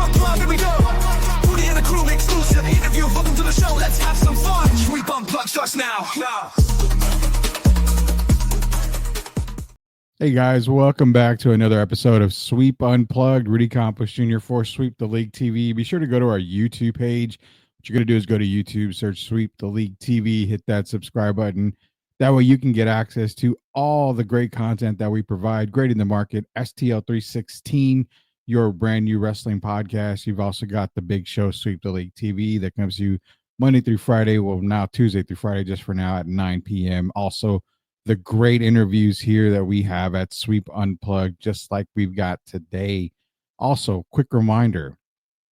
Unplugged, here we go. Rudy and the crew, exclusive interview. Welcome to the show, let's have some fun. Sweep Unplugged starts now. Hey guys, welcome back to another episode of Sweep Unplugged. Rudy Campos Jr. for Sweep the League TV. Be sure to go to our YouTube page. What you're going to do is go to YouTube, search Sweep the League TV, hit that subscribe button. That way you can get access to all the great content that we provide. Great in the market, STL 316, your brand new wrestling podcast. You've also got the big show, Sweep the League TV, that comes to you Monday through Friday. Well, now Tuesday through Friday, just for now at 9 p.m. Also, the great interviews here that we have at Sweep Unplugged, just like we've got today. Also, quick reminder,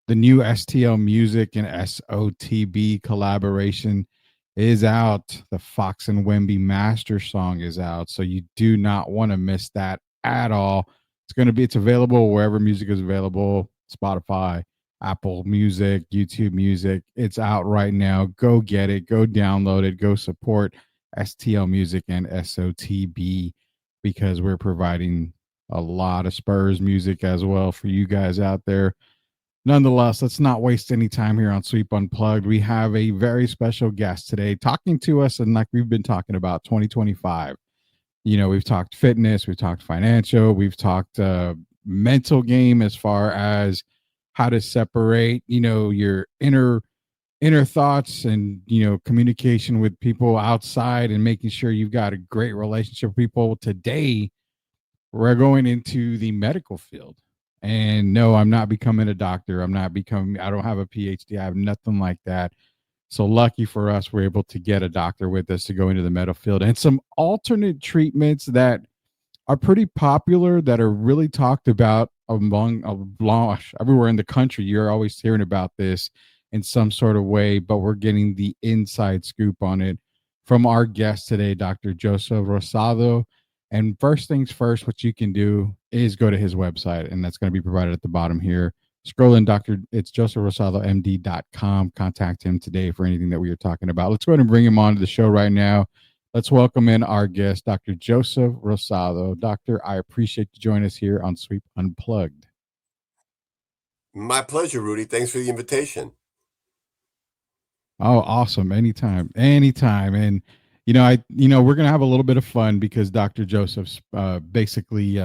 the new STL Music and SOTB collaboration is out. The Fox and Wemby Master song is out, so you do not want to miss that at all. It's available wherever music is available, Spotify, Apple Music, YouTube Music. It's out right now. Go get it, go download it, go support STL Music and SOTB, because we're providing a lot of Spurs music as well for you guys out there. Nonetheless, let's not waste any time here on Sweep Unplugged. We have a very special guest today talking to us, and like we've been talking about 2025. You know, we've talked fitness, we've talked financial, we've talked mental game as far as how to separate, your inner thoughts and communication with people outside and making sure you've got a great relationship with people. Today we're going into the medical field, and no, I'm not becoming a doctor. I don't have a PhD. I have nothing like that. So lucky for us, we're able to get a doctor with us to go into the medical field and some alternate treatments that are pretty popular, that are really talked about everywhere in the country. You're always hearing about this in some sort of way, but we're getting the inside scoop on it from our guest today, Dr. Joseph Rosado. And first things first, what you can do is go to his website, and that's going to be provided at the bottom here. Scroll in, it's josephrosadomd.com. Contact him today for anything that we are talking about. Let's go ahead and bring him on to the show right now. Let's welcome in our guest, Dr. Joseph Rosado. Doctor, I appreciate you joining us here on Sweep Unplugged. My pleasure, Rudy. Thanks for the invitation. Oh, awesome. Anytime. And, we're going to have a little bit of fun because Dr. Joseph's basically,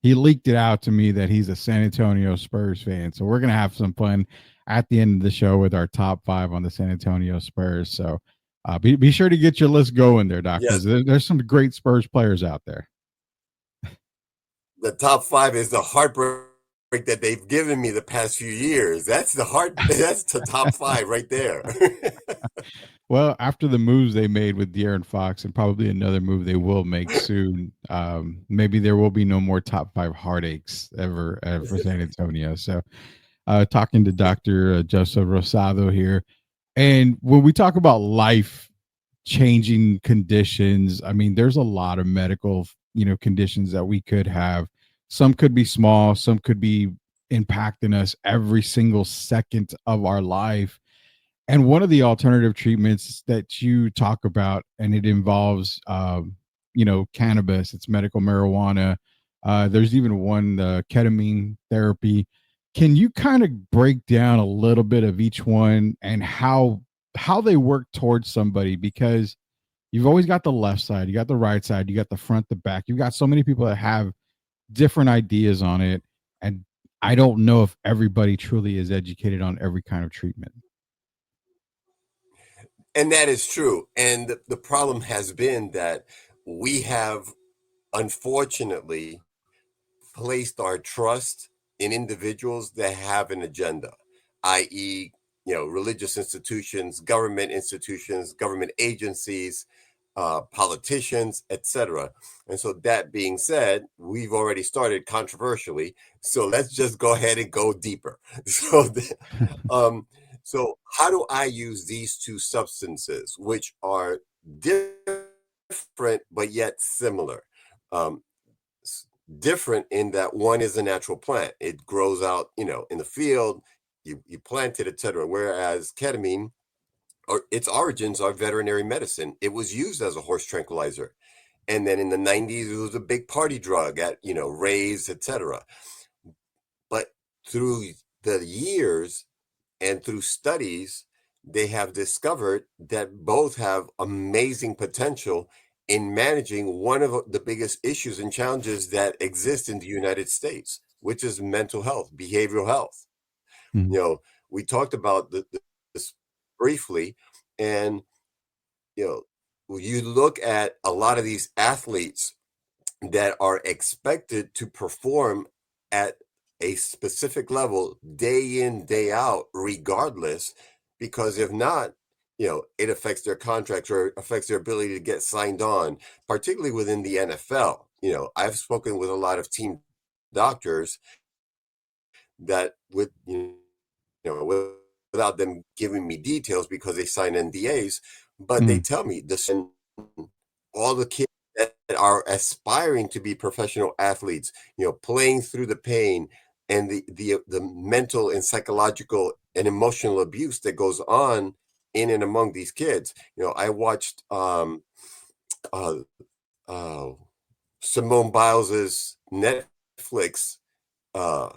he leaked it out to me that he's a San Antonio Spurs fan. So we're going to have some fun at the end of the show with our top 5 on the San Antonio Spurs. So be sure to get your list going there, Doctor. Yes. There's some great Spurs players out there. The top 5 is the heartbreak that they've given me the past few years. That's the top 5 right there. Well, after the moves they made with De'Aaron Fox and probably another move they will make soon, maybe there will be no more top 5 heartaches ever for San Antonio. So talking to Dr. Joseph Rosado here. And when we talk about life changing conditions, I mean, there's a lot of medical, conditions that we could have. Some could be small, some could be impacting us every single second of our life. And one of the alternative treatments that you talk about, and it involves, cannabis, it's medical marijuana. There's even one, ketamine therapy. Can you kind of break down a little bit of each one and how they work towards somebody? Because you've always got the left side, you got the right side, you got the front, the back. You've got so many people that have different ideas on it. And I don't know if everybody truly is educated on every kind of treatment. And that is true. And the problem has been that we have, unfortunately, placed our trust in individuals that have an agenda, i.e., religious institutions, government agencies, politicians, etc. And so that being said, we've already started controversially. So let's just go ahead and go deeper. So how do I use these two substances, which are different but yet similar? Different in that one is a natural plant. It grows out, in the field, you plant it, etc. Whereas ketamine, or its origins are veterinary medicine. It was used as a horse tranquilizer. And then in the 90s, it was a big party drug at, raves, etc. But through the years and through studies, they have discovered that both have amazing potential in managing one of the biggest issues and challenges that exist in the United States, which is mental health, behavioral health. Mhm. We talked about this briefly, and you you look at a lot of these athletes that are expected to perform at a specific level day in, day out, regardless, because if not, it affects their contracts or affects their ability to get signed on, particularly within the NFL. I've spoken with a lot of team doctors that without them giving me details because they sign NDAs, but they Mhm. tell me this and all the kids that are aspiring to be professional athletes, playing through the pain and the mental and psychological and emotional abuse that goes on in and among these kids. I watched uh, uh, Simone Biles's Netflix uh,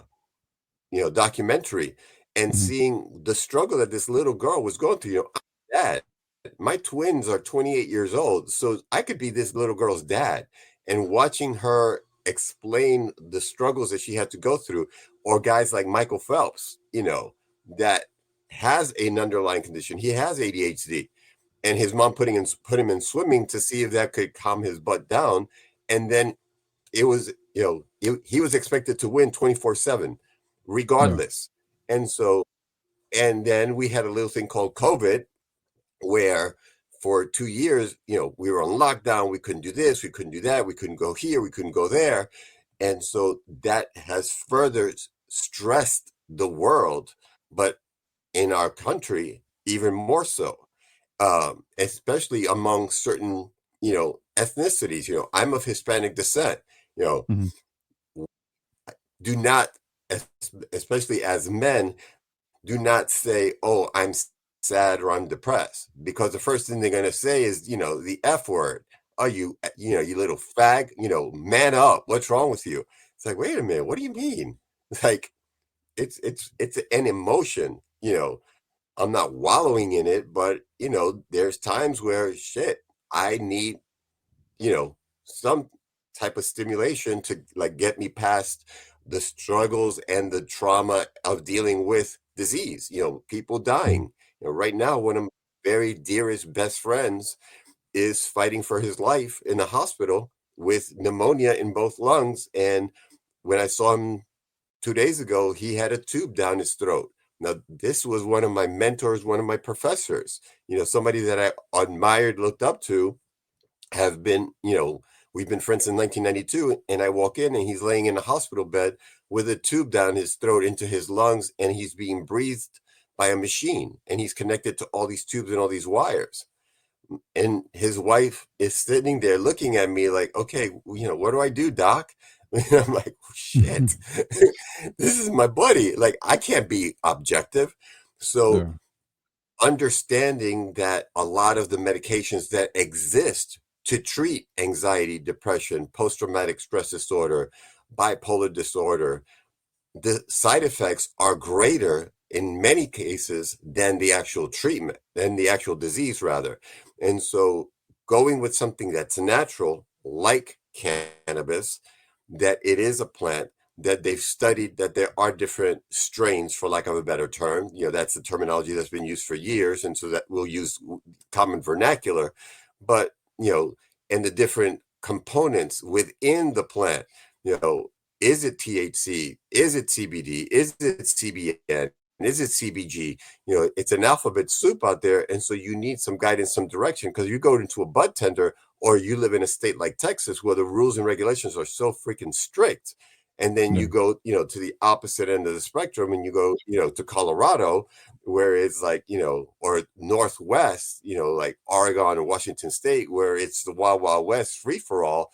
documentary and Mhm. seeing the struggle that this little girl was going through. I'm dad. My twins are 28 years old, so I could be this little girl's dad. And watching her explain the struggles that she had to go through, or guys like Michael Phelps, that has an underlying condition. He has ADHD, and his mom put him in swimming to see if that could calm his butt down. And then it was, he was expected to win 24/7, Yeah. regardless. And so, and then we had a little thing called COVID, where for 2 years, we were on lockdown. We couldn't do this, we couldn't do that, we couldn't go here, we couldn't go there. And so that has further stressed the world, but in our country, even more so, especially among certain, ethnicities. I'm of Hispanic descent. You know, Mhm. do not, especially as men, do not say, "Oh, I'm sad or I'm depressed," because the first thing they're going to say is, the F word. Are you, you little fag, man up. What's wrong with you? It's like, wait a minute, what do you mean? It's like, it's an emotion. I'm not wallowing in it, but there's times where shit, I need, some type of stimulation to like get me past the struggles and the trauma of dealing with disease, people Mhm. dying. Right now, one of my very dearest best friends is fighting for his life in the hospital with pneumonia in both lungs. And when I saw him 2 days ago, he had a tube down his throat. Now, this was one of my mentors, one of my professors, somebody that I admired, looked up to, have been, we've been friends in 1992. And I walk in and he's laying in a hospital bed with a tube down his throat into his lungs, and he's being breathed by a machine, and he's connected to all these tubes and all these wires. And his wife is sitting there looking at me like, okay, what do I do, doc? And I'm like, oh, shit, this is my buddy. Like, I can't be objective. So Yeah. understanding that a lot of the medications that exist to treat anxiety, depression, post-traumatic stress disorder, bipolar disorder, the side effects are greater in many cases than the actual treatment, than the actual disease, rather. And so going with something that's natural, like cannabis, that it is a plant, that they've studied that there are different strains, for lack of a better term. That's the terminology that's been used for years. And so that we'll use common vernacular, but, and the different components within the plant, you know, is it THC? Is it CBD? Is it CBN? Is it CBG? It's an alphabet soup out there. And so you need some guidance, some direction, because you go into a bud tender, or you live in a state like Texas where the rules and regulations are so freaking strict. And then Yeah. you go, to the opposite end of the spectrum, and you go, to Colorado, where it's like, or Northwest, like Oregon and Washington State, where it's the Wild Wild West free for all.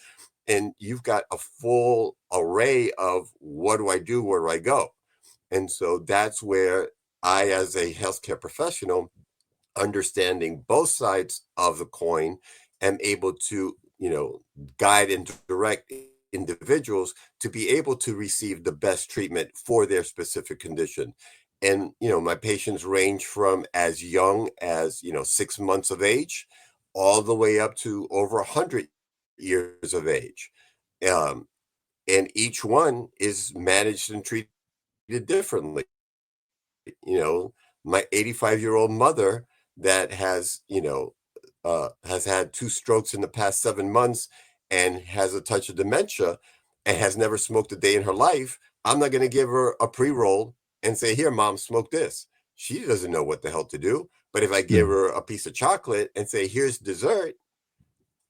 And you've got a full array of what do I do? Where do I go? And so that's where I, as a healthcare professional, understanding both sides of the coin, am able to, guide and direct individuals to be able to receive the best treatment for their specific condition. And, my patients range from as young as, 6 months of age, all the way up to over 100 years of age. Um, and each one is managed and treated differently. You know, my 85-year-old mother that has had 2 strokes in the past 7 months and has a touch of dementia and has never smoked a day in her life. I'm not going to give her a pre-roll and say, here, mom, smoke this. She doesn't know what the hell to do. But if I give her a piece of chocolate and say, here's dessert,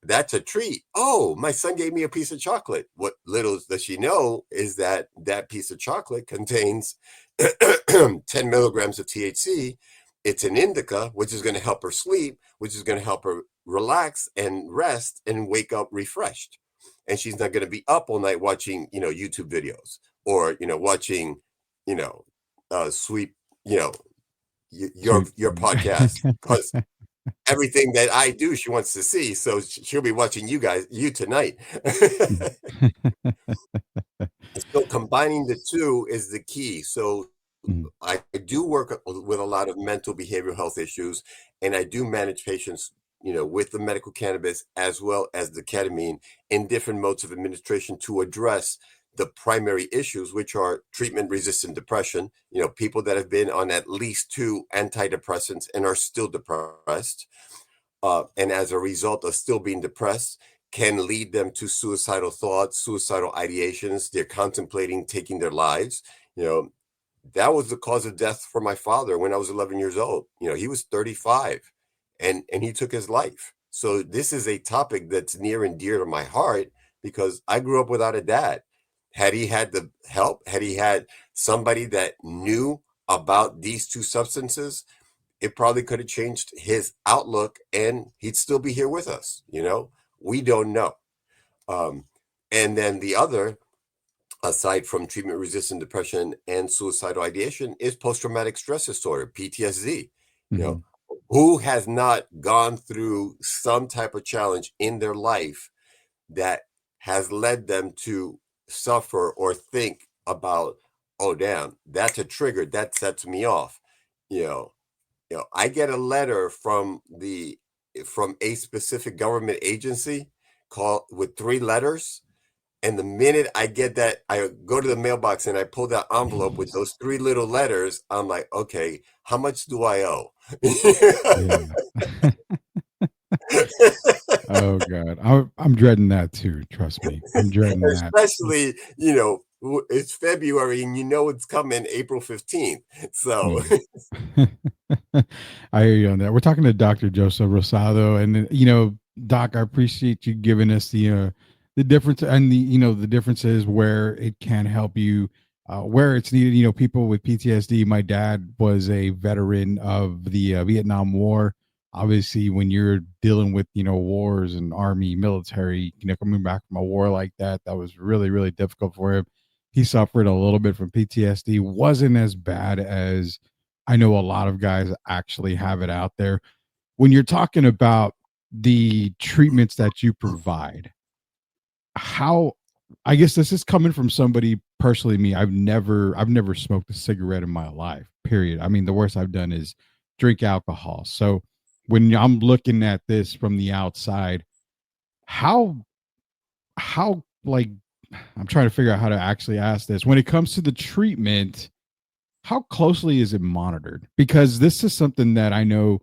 that's a treat. Oh, my son gave me a piece of chocolate. What little does she know is that that piece of chocolate contains 10 milligrams of THC. It's an indica, which is going to help her sleep, which is going to help her relax and rest and wake up refreshed. And she's not going to be up all night watching, YouTube videos or, watching, sweep, your podcast, because everything that I do, she wants to see. So she'll be watching you tonight. So combining the two is the key. So I do work with a lot of mental behavioral health issues, and I do manage patients, with the medical cannabis as well as the ketamine in different modes of administration to address the primary issues, which are treatment-resistant depression, people that have been on at least 2 antidepressants and are still depressed. And as a result of still being depressed, can lead them to suicidal thoughts, suicidal ideations. They're contemplating taking their lives. That was the cause of death for my father when I was 11 years old. He was 35 and he took his life. So this is a topic that's near and dear to my heart because I grew up without a dad. Had he had the help, had he had somebody that knew about these 2 substances, it probably could have changed his outlook and he'd still be here with us. We don't know. And then the other, aside from treatment-resistant depression and suicidal ideation, is post-traumatic stress disorder, PTSD. Who has not gone through some type of challenge in their life that has led them to suffer or think about, oh, damn, that's a trigger that sets me off. I get a letter from a specific government agency with 3 letters. And the minute I get that, I go to the mailbox and I pull that envelope with those 3 little letters. I'm like, okay, how much do I owe? Oh God, I'm dreading that too. Trust me, I'm dreading that. Especially, it's February and it's coming April 15th. So I hear you on that. We're talking to Dr. Joseph Rosado, and Doc, I appreciate you giving us the difference and the differences where it can help you, where it's needed. People with PTSD. My dad was a veteran of the Vietnam War. Obviously, when you're dealing with wars and army, military, coming back from a war like that, that was really, really difficult for him. He suffered a little bit from PTSD. Wasn't as bad as I know a lot of guys actually have it out there. When you're talking about the treatments that you provide, how, I guess this is coming from somebody personally, me, I've never smoked a cigarette in my life, period. I mean, the worst I've done is drink alcohol. So when I'm looking at this from the outside, how like, I'm trying to figure out how to actually ask this. When it comes to the treatment, how closely is it monitored? Because this is something that I know,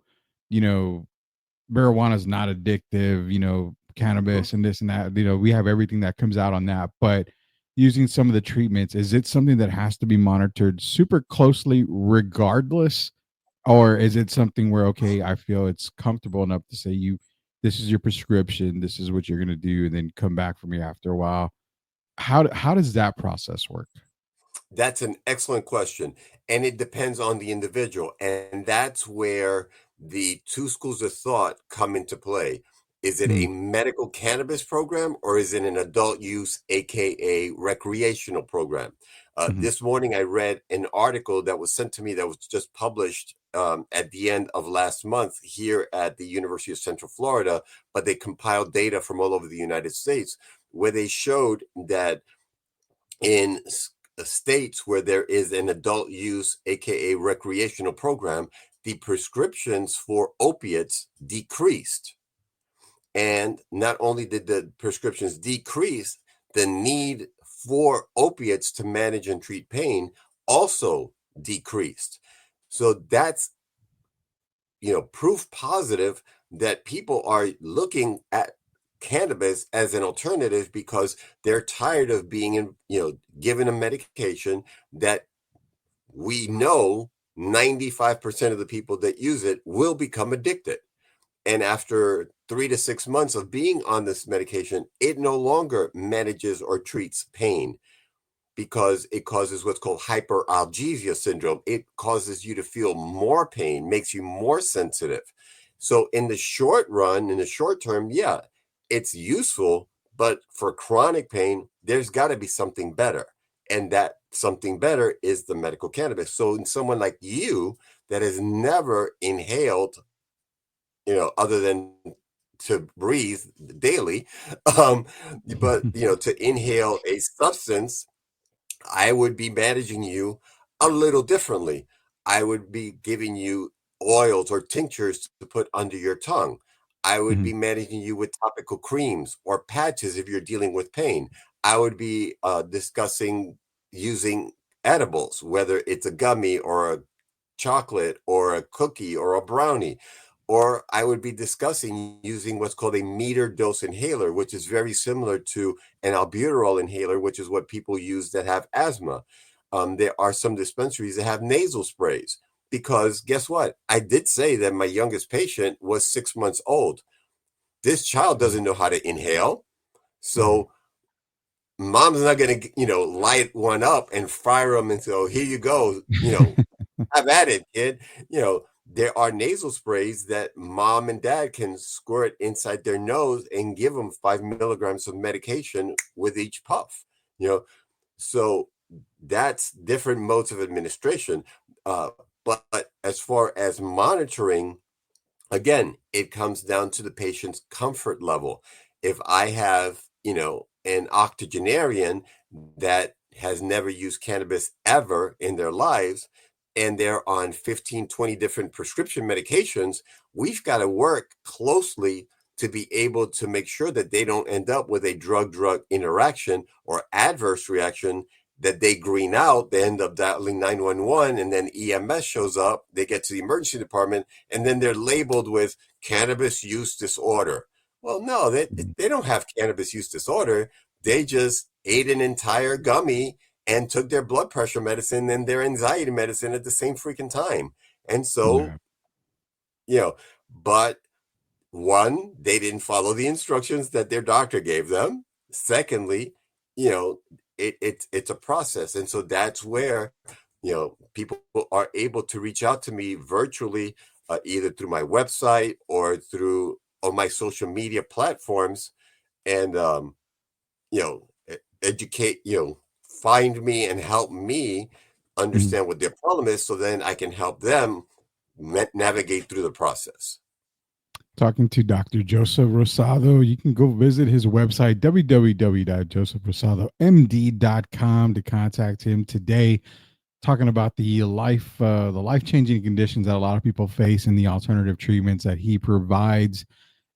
marijuana is not addictive, cannabis and this and that, we have everything that comes out on that. But using some of the treatments, is it something that has to be monitored super closely regardless? Or is it something where, okay, I feel it's comfortable enough to say this is your prescription, this is what you're going to do, and then come back for me after a while? How does that process work? That's an excellent question. And it depends on the individual. And that's where the 2 schools of thought come into play. Is it a medical cannabis program or is it an adult use, AKA recreational program? This morning, I read an article that was sent to me that was just published at the end of last month here at the University of Central Florida, but they compiled data from all over the United States where they showed that in states where there is an adult use, aka recreational program, the prescriptions for opiates decreased. And not only did the prescriptions decrease, the need for opiates to manage and treat pain also decreased. So that's, proof positive that people are looking at cannabis as an alternative because they're tired of being given a medication that we know 95% of the people that use it will become addicted. And after 3 to 6 months of being on this medication, it no longer manages or treats pain because it causes what's called hyperalgesia syndrome. It causes you to feel more pain, makes you more sensitive. So in the short run, in the short term, yeah, it's useful, but for chronic pain, there's got to be something better. And that something better is the medical cannabis. So in someone like you that has never inhaled, other than to breathe daily, but to inhale a substance, I would be managing you a little differently. I would be giving you oils or tinctures to put under your tongue. I would be Mhm. managing you with topical creams or patches if you're dealing with pain. I would be discussing using edibles, whether it's a gummy or a chocolate or a cookie or a brownie. Or I would be discussing using what's called a meter dose inhaler, which is very similar to an albuterol inhaler, which is what people use that have asthma. There are some dispensaries that have nasal sprays because guess what? I did say that my youngest patient was 6 months old. This child doesn't know how to inhale. Mhm. So mom's not going to, light one up and fire them and say, oh, here you go, have at it, kid. There are nasal sprays that mom and dad can squirt inside their nose and give them 5 milligrams of medication with each puff. You know, so that's different modes of administration. Uh, but as far as monitoring, again, it comes down to the patient's comfort level. If I have, an octogenarian that has never used cannabis ever in their lives, and they're on 15, 20 different prescription medications, we've got to work closely to be able to make sure that they don't end up with a drug-drug interaction or adverse reaction that they green out, they end up dialing 911, and then EMS shows up, they get to the emergency department, and then they're labeled with cannabis use disorder. Well, no, Mhm. they don't have cannabis use disorder. They just ate an entire gummy and took their blood pressure medicine and their anxiety medicine at the same freaking time. And so, Yeah. you know, but one, they didn't follow the instructions that their doctor gave them. Secondly, you know, it's a process. And so that's where, people are able to reach out to me virtually, either through my website or through on my social media platforms and, educate, find me and help me Mhm. understand what their problem is so then I can help them navigate through the process. Talking to Dr. Joseph Rosado. You can go visit his website, www.josephrosadomd.com, to contact him today. Talking about the life changing conditions that a lot of people face and the alternative treatments that he provides.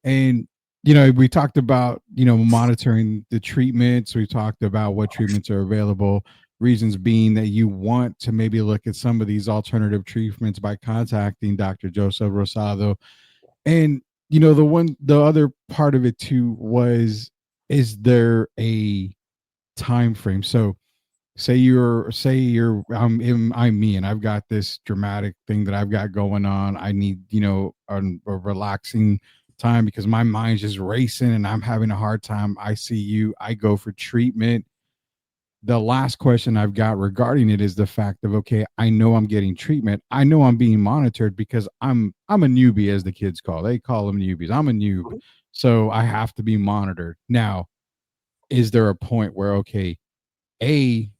And we talked about monitoring the treatments. We talked about what treatments are available. Reasons being that you want to maybe look at some of these alternative treatments by contacting Dr. Joseph Rosado. And the other part of it too was, is there a time frame? So say you're I'm me, and I've got this dramatic thing that I've got going on. I need a relaxing time because my mind's just racing and I'm having a hard time. I see you, I go for treatment. The last question I've got regarding it is the fact of, okay, I know I'm getting treatment. I know I'm being monitored because I'm a newbie, as the kids they call them newbies. I'm a noob. Mhm. So I have to be monitored. Now, is there a point where, okay, A,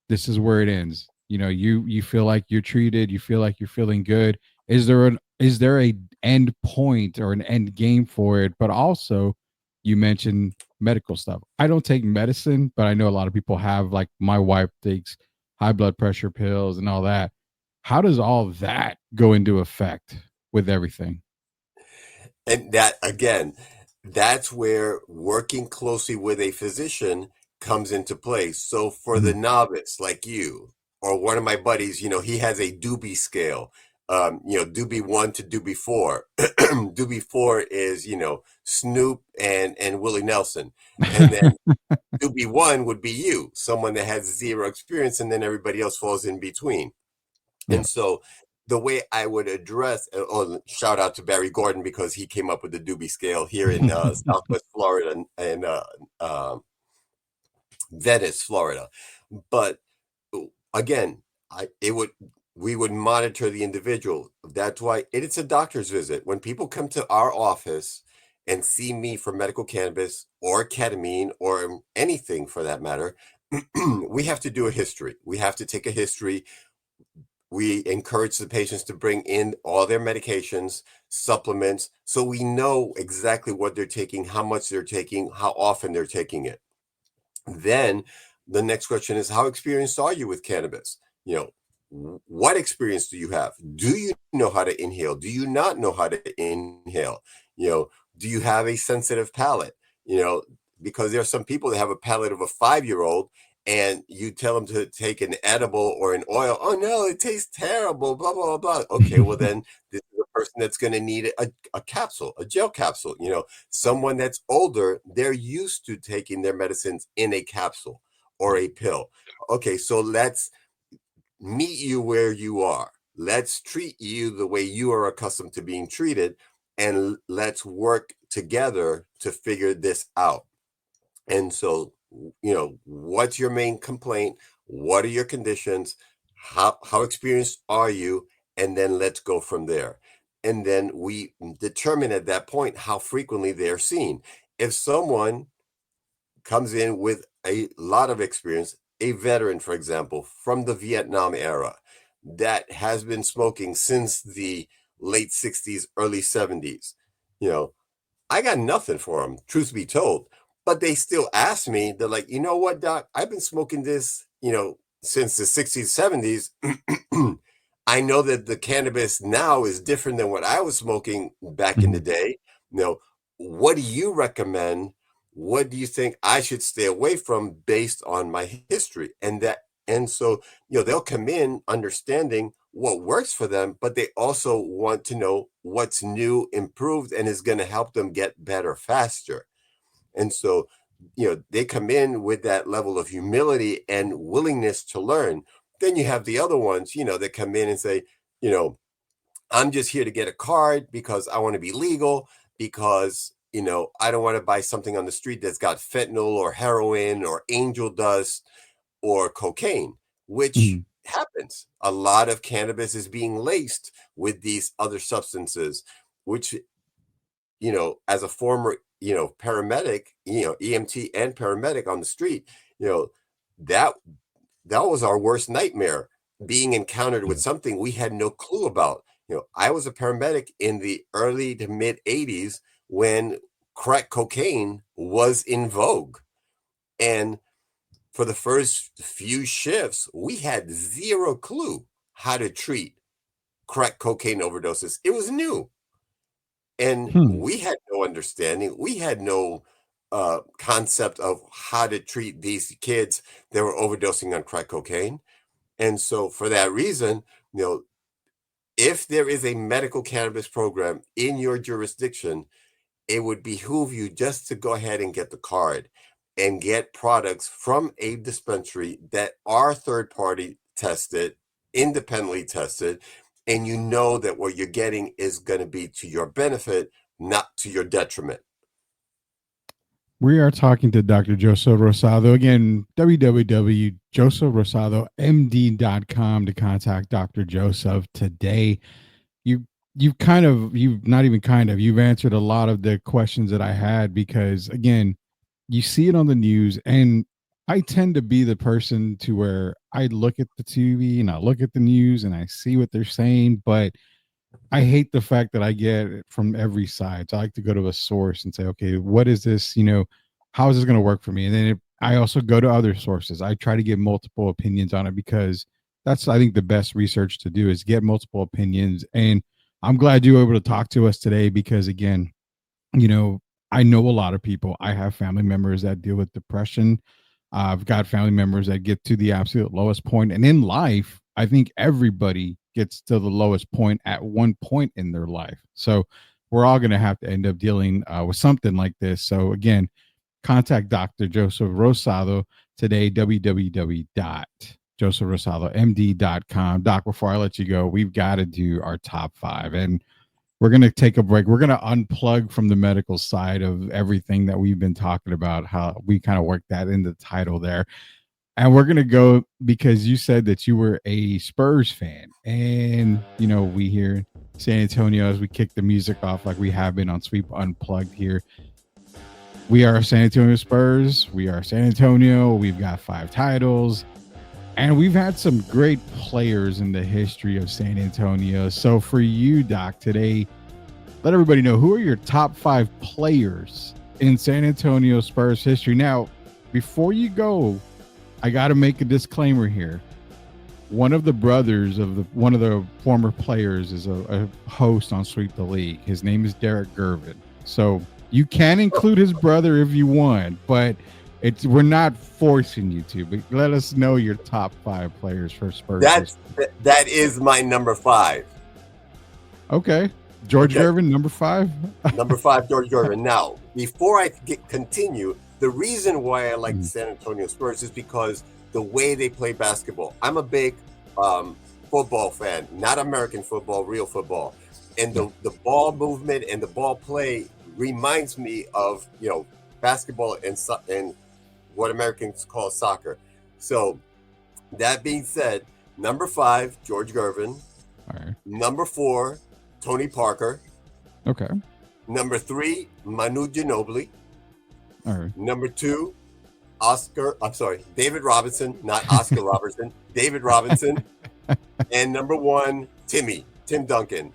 this is where it ends? You feel like you're treated, you feel like you're feeling good. Is there a end point or an end game for it? But also, you mentioned medical stuff. I don't take medicine, but I know a lot of people have, like my wife takes high blood pressure pills and all that. How does all that go into effect with everything? And that, again, that's where working closely with a physician comes into play. So for the Mhm. novice like you, or one of my buddies, he has a Doobie scale. Doobie 1 to Doobie 4. Doobie 4 is, Snoop and Willie Nelson. And then Doobie 1 would be you, someone that has zero experience, and then everybody else falls in between. Yeah. And so the way I would address, shout out to Barry Gordon because he came up with the Doobie scale here in Southwest Florida and Venice, Florida. But again, I it would we would monitor the individual. That's why it's a doctor's visit. When people come to our office and see me for medical cannabis or ketamine or anything for that matter, we have to do a history. We have to take a history. We encourage the patients to bring in all their medications, supplements, so we know exactly what they're taking, how much they're taking, how often they're taking it. Then the next question is, how experienced are you with cannabis? What experience do you have? Do you know how to inhale? Do you not know how to inhale? Do you have a sensitive palate? Because there are some people that have a palate of a 5-year-old, and you tell them to take an edible or an oil. Oh no, it tastes terrible, blah, blah, blah. Okay, well then this is a person that's going to need a capsule, a gel capsule. Someone that's older, they're used to taking their medicines in a capsule or a pill. Okay, so let's meet you where you are. Let's treat you the way you are accustomed to being treated, and let's work together to figure this out. And so, what's your main complaint? What are your conditions? How experienced are you? And then let's go from there. And then we determine at that point how frequently they're seen. If someone comes in with a lot of experience, a veteran, for example, from the Vietnam era that has been smoking since the late 60s, early 70s, you know, I got nothing for them, truth be told. But they still ask me, they're like, you know what, doc, I've been smoking this, since the 60s, 70s. I know that the cannabis now is different than what I was smoking back in the Mhm. day. What do you recommend? What do you think I should stay away from based on my history? And so, they'll come in understanding what works for them, but they also want to know what's new, improved, and is going to help them get better faster. And so, they come in with that level of humility and willingness to learn. Then you have the other ones, that come in and say, you know, I'm just here to get a card because I want to be legal, because, I don't want to buy something on the street that's got fentanyl or heroin or angel dust or cocaine, which Mhm. happens. A lot of cannabis is being laced with these other substances, which, as a former, paramedic, EMT and paramedic on the street, you know, that that was our worst nightmare, being encountered with Yeah. something we had no clue about. I was a paramedic in the early to mid 80s when crack cocaine was in vogue. And for the first few shifts, we had zero clue how to treat crack cocaine overdoses. It was new. And Hmm. we had no understanding. We had no concept of how to treat these kids that were overdosing on crack cocaine. And so, for that reason, you know, if there is a medical cannabis program in your jurisdiction, it would behoove you just to go ahead and get the card and get products from a dispensary that are third party tested, independently tested, and you know that what you're getting is going to be to your benefit, not to your detriment. We are talking to Dr. Joseph Rosado. Again, www.josephrosadomd.com to contact Dr. Joseph today. You you've not even kind of, you've answered a lot of the questions that I had, because again, you see it on the news, and I tend to be the person to where I look at the TV and I look at the news and I see what they're saying, but I hate the fact that I get it from every side. So I like to go to a source and say, okay, what is this? how is this going to work for me? And then I also go to other sources. I try to get multiple opinions on it because that's, I think, the best research to do is get multiple opinions. And I'm glad you were able to talk to us today because, again, you know, I know a lot of people. I have family members that deal with depression. I've got family members that get to the absolute lowest point. And in life, I think everybody gets to the lowest point at one point in their life. So we're all going to have to end up dealing with something like this. So again, contact Dr. Joseph Rosado today, www.josephrosadomd.com. Doc, before I let you go, we've got to do our top five. And we're going to take a break. We're going to unplug from the medical side of everything that we've been talking about, how we kind of worked that in the title there. And we're going to go because you said that you were a Spurs fan. And, you know, we here in San Antonio, as we kick the music off like we have been on Sweep Unplugged here, we are San Antonio Spurs. We are San Antonio. We've got 5 titles. And we've had some great players in the history of San Antonio. So for you, Doc, today, let everybody know, who are your top 5 players in San Antonio Spurs history. Now, before you go, I got to make a disclaimer here. One of the brothers of one of the former players is a host on Sweep the League. His name is Derek Gervin. So you can include his brother if you want, but we're not forcing you to. But let us know your top 5 players for Spurs. That is my number 5. Okay. George Gervin, number 5. Number 5, George Gervin. Now, before I continue, the reason why I like the San Antonio Spurs is because the way they play basketball. I'm a big football fan, not American football, real football. And the ball movement and the ball play reminds me of, you know, basketball and what Americans call soccer. So that being said, number 5, George Gervin. All right. Number 4, Tony Parker. Okay. Number 3, Manu Ginobili. All right. Number 2, David Robinson, not Oscar Robertson, David Robinson. And number 1, Tim Duncan.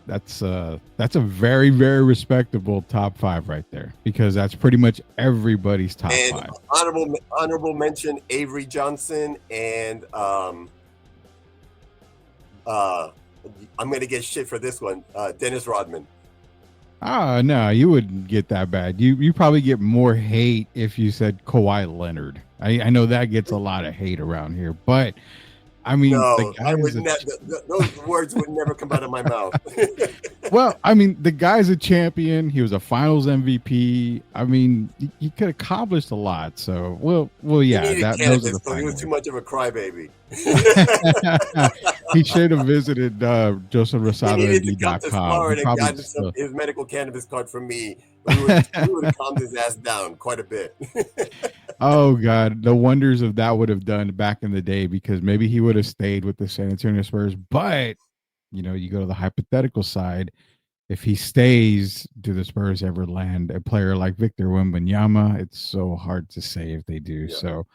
That's a very, very respectable top 5 right there, because that's pretty much everybody's top 5. Honorable mention, Avery Johnson, and I'm going to get shit for this one, Dennis Rodman. No, you wouldn't get that bad. You probably get more hate if you said Kawhi Leonard. I know that gets a lot of hate around here, but I mean, no, those words would never come out of my mouth. Well, I mean, the guy's a champion. He was a Finals MVP. I mean, he could accomplish a lot. So, well, yeah. Those are the so he was too much of a crybaby. He should have visited Joseph Rosado.com. And gotten his medical cannabis card from me. We would have calmed his ass down quite a bit. Oh God, the wonders of that would have done back in the day, because maybe he would have stayed with the San Antonio Spurs. But you know, you go to the hypothetical side. If he stays, do the Spurs ever land a player like Victor Wembanyama? It's so hard to say if they do. Yeah. So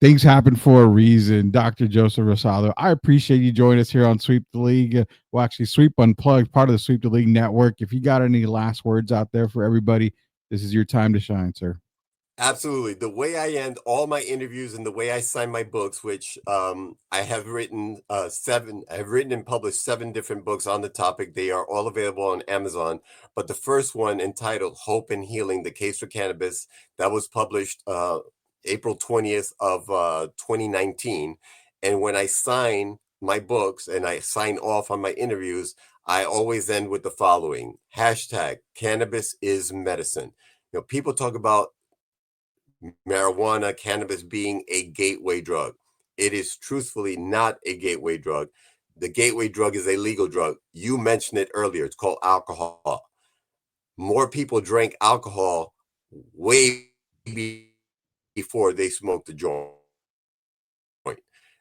things happen for a reason. Dr. Joseph Rosado, I appreciate you joining us here on Sweep the League. Well, actually, Sweep Unplugged, part of the Sweep the League network. If you got any last words out there for everybody, this is your time to shine, sir. Absolutely. The way I end all my interviews and the way I sign my books, which I have written and published 7 different books on the topic. They are all available on Amazon. But the first one, entitled Hope and Healing, The Case for Cannabis, that was published April 20th of 2019. And when I sign my books and I sign off on my interviews, I always end with the following: #cannabis is medicine. You know, people talk about marijuana, cannabis being a gateway drug. It is truthfully not a gateway drug. The gateway drug is a legal drug. You mentioned it earlier. It's called alcohol. More people drank alcohol way before they smoked the joint.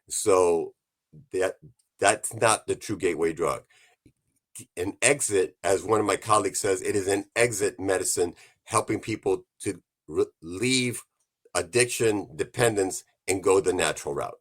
So that's not the true gateway drug. An exit, as one of my colleagues says, it is an exit medicine, helping people to leave addiction, dependence, and go the natural route.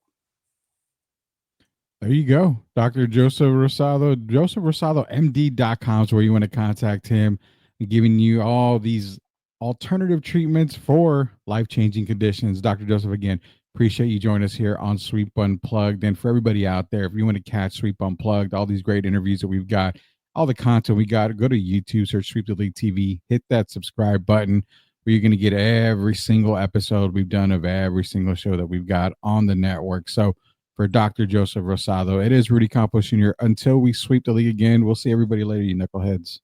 There you go. Dr. Joseph Rosado, josephrosadomd.com is where you want to contact him, and giving you all these alternative treatments for life-changing conditions. Dr. Joseph, again, appreciate you joining us here on Sweep Unplugged. And for everybody out there, if you want to catch Sweep Unplugged, all these great interviews that we've got, all the content we got, go to YouTube, search Sweep the League TV, hit that subscribe button, where you're going to get every single episode we've done of every single show that we've got on the network. So for Dr. Joseph Rosado, it is Rudy Campos Jr. Until we sweep the league again, we'll see everybody later, you knuckleheads.